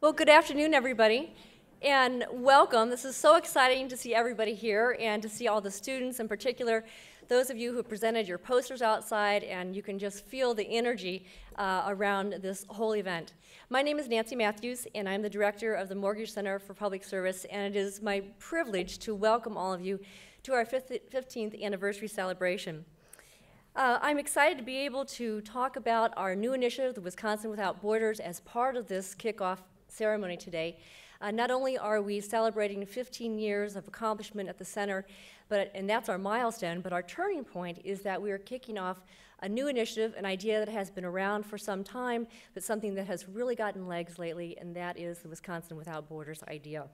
Well, good afternoon, everybody, and welcome. This is so exciting to see everybody here and to see all the students, in particular, those of you who presented your posters outside, and you can just feel the energy around this whole event. My name is Nancy Matthews, and I'm the director of the Mortgage Center for Public Service, and it is my privilege to welcome all of you to our 15th anniversary celebration. I'm excited to be able to talk about our new initiative, the Wisconsin Without Borders, as part of this kickoff ceremony today. Not only are we celebrating 15 years of accomplishment at the center, and that's our milestone, but our turning point is that we are kicking off a new initiative, an idea that has been around for some time, but something that has really gotten legs lately, and that is the Wisconsin Without Borders idea.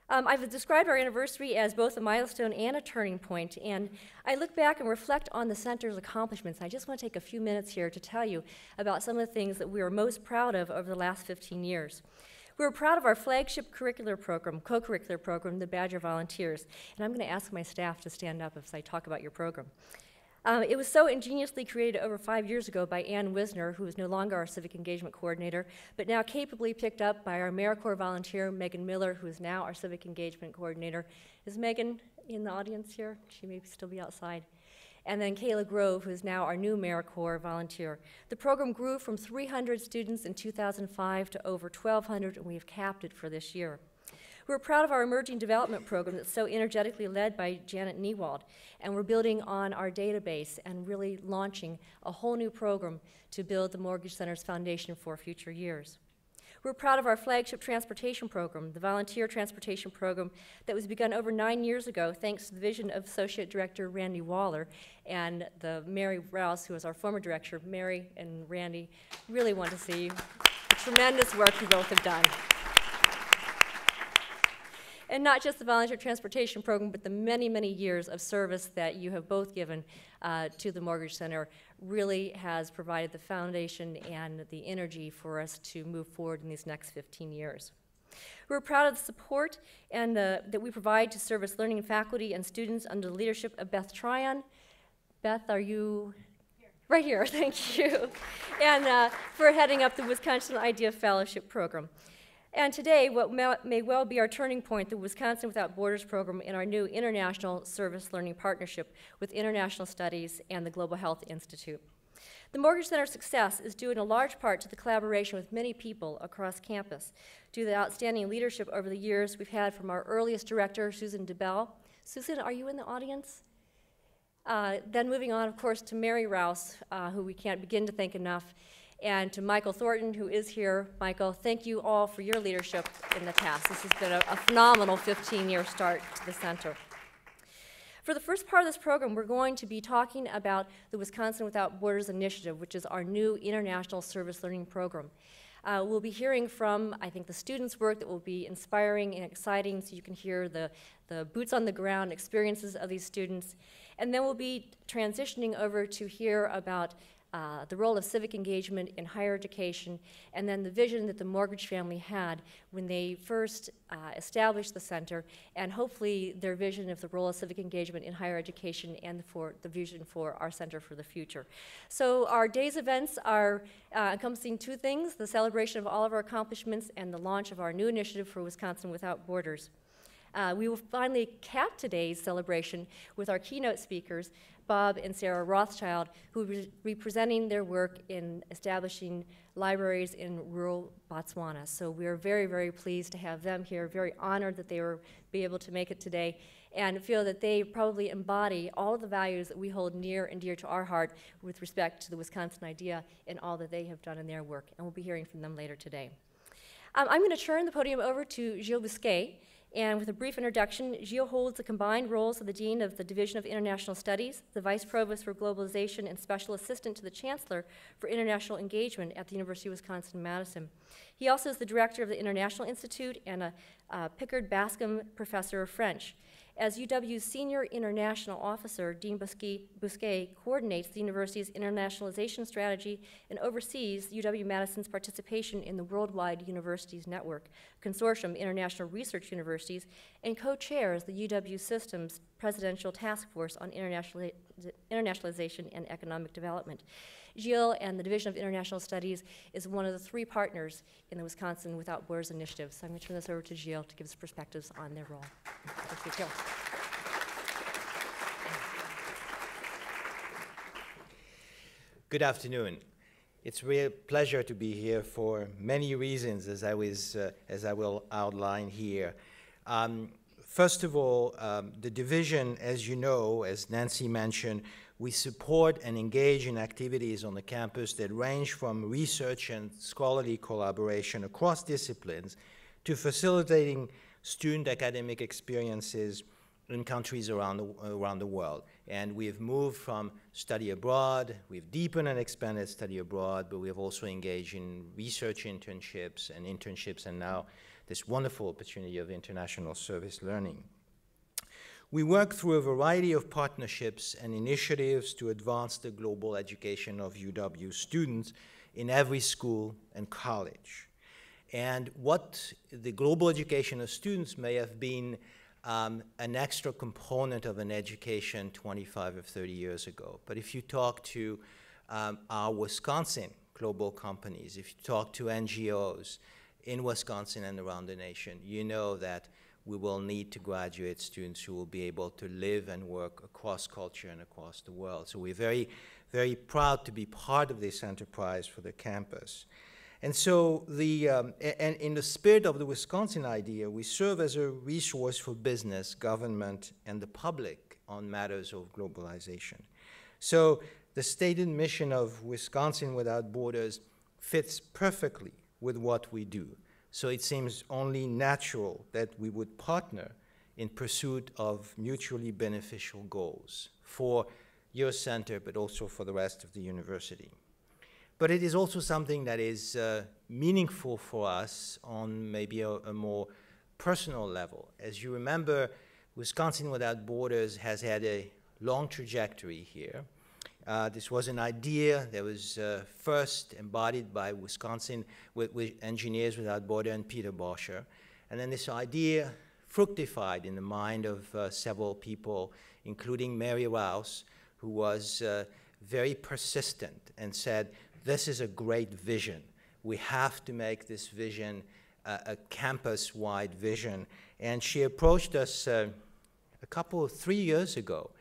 I've described our anniversary as both a milestone and a turning point, and I look back and reflect on the center's accomplishments. I just want to take a few minutes here to tell you about some of the things that we are most proud of over the last 15 years. We're proud of our flagship co-curricular program, the Badger Volunteers, and I'm going to ask my staff to stand up as I talk about your program. It was so ingeniously created over 5 years ago by Ann Wisner, who is no longer our civic engagement coordinator, but now capably picked up by our AmeriCorps volunteer, Megan Miller, who is now our civic engagement coordinator. Is Megan in the audience here? She may still be outside. And then Kayla Grove, who is now our new AmeriCorps volunteer. The program grew from 300 students in 2005 to over 1,200, and we have capped it for this year. We're proud of our emerging development program that's so energetically led by Janet Niewald, and we're building on our database and really launching a whole new program to build the Mortgage Center's foundation for future years. We're proud of our flagship transportation program, the Volunteer Transportation Program that was begun over 9 years ago thanks to the vision of Associate Director Randy Waller and the Mary Rouse, who is our former director. Mary and Randy, really want to see the tremendous work you both have done. And not just the volunteer transportation program, but the many, many years of service that you have both given to the Mortgage Center really has provided the foundation and the energy for us to move forward in these next 15 years. We're proud of the support that we provide to service learning faculty and students under the leadership of Beth Tryon. Beth, are you? Right here, thank you. And for heading up the Wisconsin Idea Fellowship Program. And today, what may well be our turning point, the Wisconsin Without Borders program in our new international service learning partnership with International Studies and the Global Health Institute. The Mortgage Center's success is due in a large part to the collaboration with many people across campus, due to the outstanding leadership over the years we've had from our earliest director, Susan DeBell. Susan, are you in the audience? Then moving on, of course, to Mary Rouse, who we can't begin to thank enough, and to Michael Thornton, who is here. Michael, thank you all for your leadership in the task. This has been a phenomenal 15-year start to the center. For the first part of this program, we're going to be talking about the Wisconsin Without Borders Initiative, which is our new international service learning program. We'll be hearing from, I think, the students' work that will be inspiring and exciting, so you can hear the boots on the ground experiences of these students. And then we'll be transitioning over to hear about the role of civic engagement in higher education, and then the vision that the Mortgage family had when they first established the center, and hopefully their vision of the role of civic engagement in higher education and for the vision for our center for the future. So our day's events are encompassing two things: the celebration of all of our accomplishments and the launch of our new initiative for Wisconsin Without Borders. We will finally cap today's celebration with our keynote speakers, Bob and Sarah Rothschild, who will be presenting their work in establishing libraries in rural Botswana. So we are very, very pleased to have them here, very honored that they will be able to make it today, and feel that they probably embody all of the values that we hold near and dear to our heart with respect to the Wisconsin idea and all that they have done in their work. And we'll be hearing from them later today. I'm going to turn the podium over to Gilles Bousquet. And with a brief introduction, Gilles holds the combined roles of the Dean of the Division of International Studies, the Vice Provost for Globalization, and Special Assistant to the Chancellor for International Engagement at the University of Wisconsin-Madison. He also is the Director of the International Institute and a Pickard Bascom Professor of French. As UW's Senior International Officer, Dean Bousquet coordinates the university's internationalization strategy and oversees UW-Madison's participation in the Worldwide Universities Network, consortium international research universities, and co-chairs the UW Systems Presidential Task Force on Internationalization and Economic Development. Gilles and the Division of International Studies is one of the 3 partners in the Wisconsin Without Borders initiative. So I'm going to turn this over to Gilles to give us perspectives on their role. Thank you, Gilles. Good afternoon. It's a real pleasure to be here for many reasons, as I will outline here. First of all, the division, as you know, as Nancy mentioned, we support and engage in activities on the campus that range from research and scholarly collaboration across disciplines to facilitating student academic experiences in countries around the world. And we've moved from study abroad, we've deepened and expanded study abroad, but we have also engaged in research internships, and now this wonderful opportunity of international service learning. We work through a variety of partnerships and initiatives to advance the global education of UW students in every school and college. And what the global education of students may have been an extra component of an education 25 or 30 years ago. But if you talk to our Wisconsin global companies, if you talk to NGOs in Wisconsin and around the nation, you know that we will need to graduate students who will be able to live and work across culture and across the world. So we're very, very proud to be part of this enterprise for the campus. And so and in the spirit of the Wisconsin idea, we serve as a resource for business, government, and the public on matters of globalization. So the stated mission of Wisconsin Without Borders fits perfectly with what we do. So it seems only natural that we would partner in pursuit of mutually beneficial goals for your center, but also for the rest of the university. But it is also something that is meaningful for us on maybe a more personal level. As you remember, Wisconsin Without Borders has had a long trajectory here. This was an idea that was first embodied by Wisconsin with Engineers Without Borders and Peter Boscher. And then this idea fructified in the mind of several people, including Mary Rouse, who was very persistent and said, this is a great vision. We have to make this vision a campus-wide vision. And she approached us 3 years ago.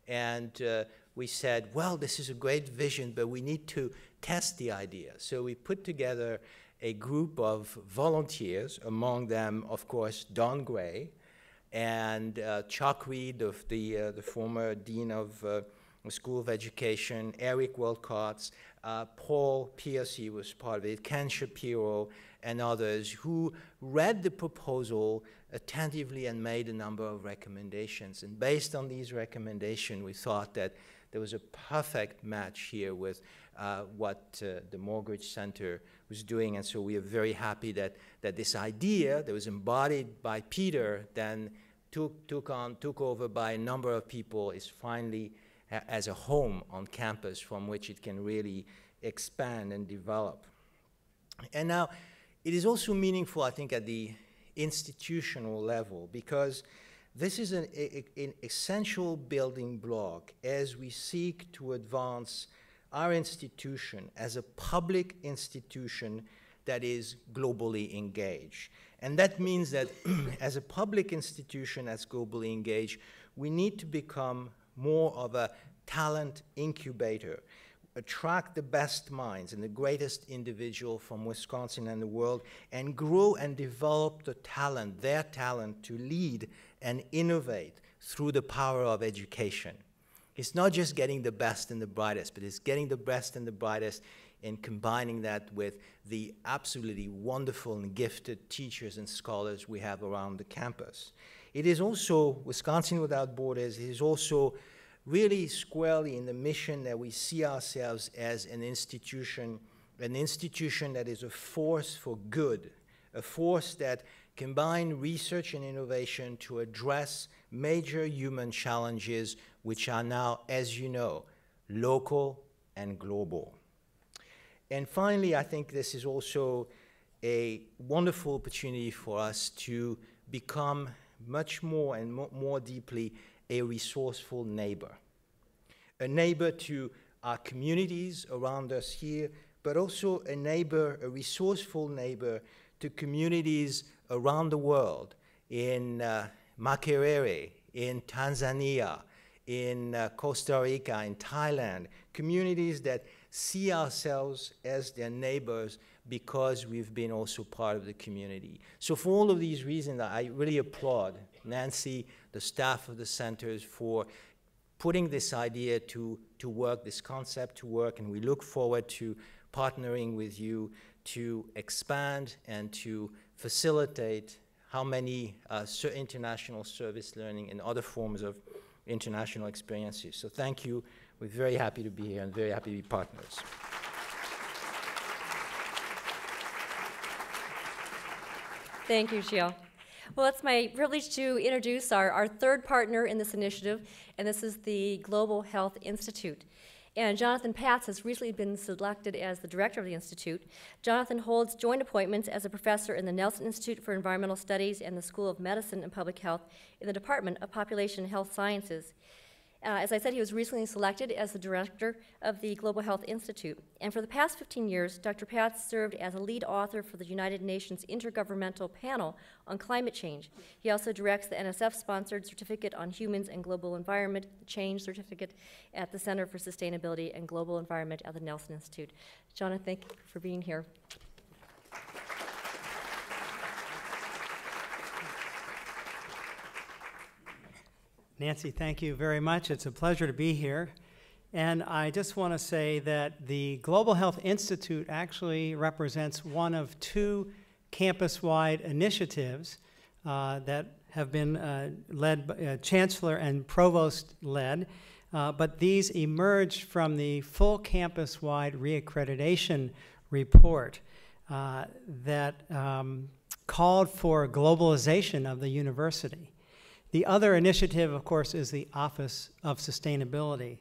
And we said, well, this is a great vision, but we need to test the idea. So we put together a group of volunteers, among them, of course, Don Gray and Chuck Reed, of the former dean of the School of Education, Eric Wilcox, Paul Piercy was part of it, Ken Shapiro, and others who read the proposal attentively and made a number of recommendations. And based on these recommendations, we thought that there was a perfect match here with what the Morgridge Center was doing. And so we are very happy that this idea that was embodied by Peter then took over by a number of people is finally as a home on campus from which it can really expand and develop. And now, it is also meaningful, I think, at the institutional level, because this is an essential building block as we seek to advance our institution as a public institution that is globally engaged. And that means that as a public institution that's globally engaged, we need to become more of a talent incubator, attract the best minds and the greatest individual from Wisconsin and the world, and grow and develop the talent, their talent, to lead and innovate through the power of education. It's not just getting the best and the brightest, but it's getting the best and the brightest and combining that with the absolutely wonderful and gifted teachers and scholars we have around the campus. It is also, Wisconsin Without Borders, it is also really squarely in the mission that we see ourselves as an institution that is a force for good, a force that combines research and innovation to address major human challenges which are now, as you know, local and global. And finally, I think this is also a wonderful opportunity for us to become much more and more deeply a resourceful neighbor. A neighbor to our communities around us here, but also a neighbor, a resourceful neighbor to communities around the world, in Makerere, in Tanzania, in Costa Rica, in Thailand, communities that see ourselves as their neighbors because we've been also part of the community. So for all of these reasons, I really applaud Nancy, the staff of the centers, for putting this idea to work, this concept to work, and we look forward to partnering with you to expand and to facilitate how many international service learning and other forms of international experiences. So thank you. We're very happy to be here and very happy to be partners. Thank you, Xiao. Well, it's my privilege to introduce our third partner in this initiative, and this is the Global Health Institute. And Jonathan Patz has recently been selected as the director of the Institute. Jonathan holds joint appointments as a professor in the Nelson Institute for Environmental Studies and the School of Medicine and Public Health in the Department of Population and Health Sciences. As I said, he was recently selected as the director of the Global Health Institute. And for the past 15 years, Dr. Patz served as a lead author for the United Nations Intergovernmental Panel on Climate Change. He also directs the NSF-sponsored Certificate on Humans and Global Environment, the Change Certificate, at the Center for Sustainability and Global Environment at the Nelson Institute. Jonathan, thank you for being here. Nancy, thank you very much. It's a pleasure to be here. And I just want to say that the Global Health Institute actually represents one of two campus-wide initiatives that have been led by Chancellor and Provost-led, but these emerged from the full campus-wide reaccreditation report that called for globalization of the university. The other initiative, of course, is the Office of Sustainability.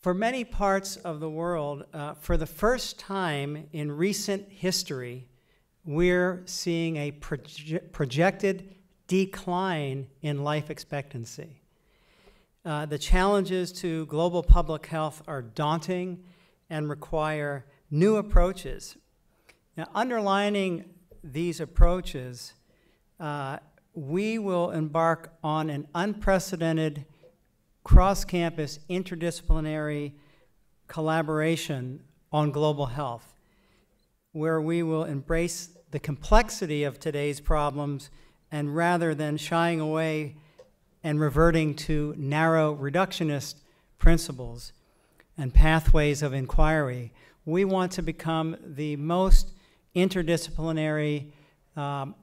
For many parts of the world, for the first time in recent history, we're seeing a projected decline in life expectancy. The challenges to global public health are daunting and require new approaches. Now, underlining these approaches, we will embark on an unprecedented cross-campus interdisciplinary collaboration on global health, where we will embrace the complexity of today's problems, and rather than shying away and reverting to narrow reductionist principles and pathways of inquiry, we want to become the most interdisciplinary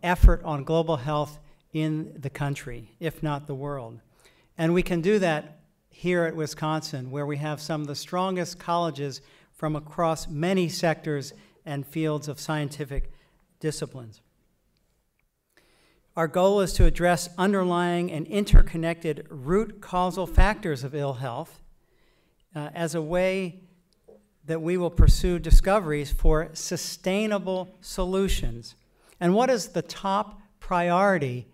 effort on global health in the country, if not the world. And we can do that here at Wisconsin, where we have some of the strongest colleges from across many sectors and fields of scientific disciplines. Our goal is to address underlying and interconnected root causal factors of ill health as a way that we will pursue discoveries for sustainable solutions. And what is the top priority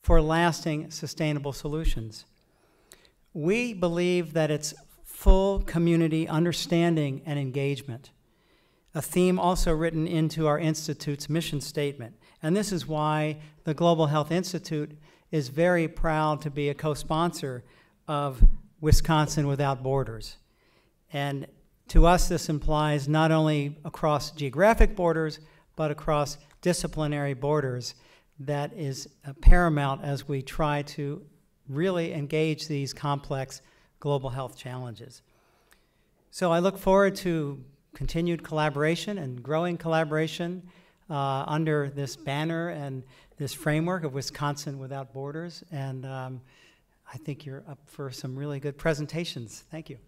for lasting sustainable solutions? We believe that it's full community understanding and engagement, a theme also written into our Institute's mission statement. And this is why the Global Health Institute is very proud to be a co-sponsor of Wisconsin Without Borders. And to us, this implies not only across geographic borders, but across disciplinary borders. That is paramount as we try to really engage these complex global health challenges. So I look forward to continued collaboration and growing collaboration under this banner and this framework of Wisconsin Without Borders. And I think you're up for some really good presentations. Thank you.